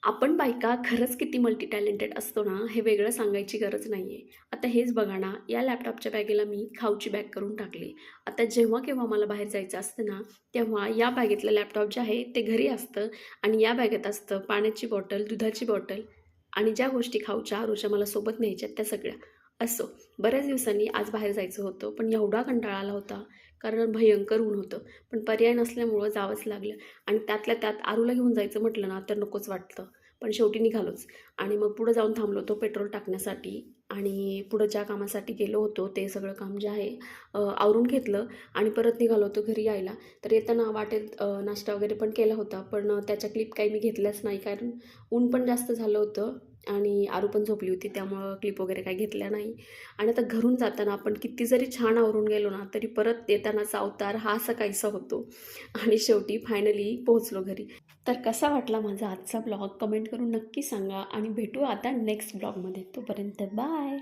आपण बायका खरंच किती मल्टी टॅलेंटेड असतो ना, हे वेगळं सांगायची गरज नाही आहे. आता हेच बघा ना, या लॅपटॉपच्या बॅगेला मी खाऊची बॅग करून टाकली. आता जेव्हा केव्हा मला बाहेर जायचं असतं ना, तेव्हा या बॅगेतलं लॅपटॉप जे आहे ते घरी असतं आणि या बॅगेत असतं पाण्याची बॉटल, दुधाची बॉटल आणि ज्या गोष्टी खाऊच्या, आरूच्या मला सोबत न्यायच्यात त्या सगळ्या. असो, बऱ्याच दिवसांनी आज बाहेर जायचं होतं, पण एवढा कंटाळा आला होता, कारण भयंकर ऊन होतं. पण पर्याय नसल्यामुळं जावंच लागलं आणि त्यातल्या त्यात आरूला घेऊन जायचं म्हटलं ना, तर नकोच वाटतं. पण शेवटी निघालोच आणि मग पुढं जाऊन थांबलो होतो पेट्रोल टाकण्यासाठी आणि पुढं ज्या कामासाठी गेलो होतो ते सगळं काम जे आहे आवरून घेतलं आणि परत निघालो होतो घरी यायला. तर येताना वाटेत नाश्ता वगैरे पण केला होता, पण त्याच्या क्लिप काही मी घेतल्याच नाही, कारण ऊन पण जास्त झालं होतं आणि आरू पण झोपली होती, त्यामुळं क्लिप वगैरे काही घेतल्या नाही. आणि आता घरून जाताना आपण किती जरी छान आवरून गेलो ना, तरी परत येतानाचा अवतार हा असा काहीसा होतो आणि शेवटी फायनली पोहोचलो घरी. तर कसा वाटला माझा आजचा ब्लॉग कमेंट करून नक्की सांगा आणि भेटू आता नेक्स्ट ब्लॉगमध्ये. तोपर्यंत बाय.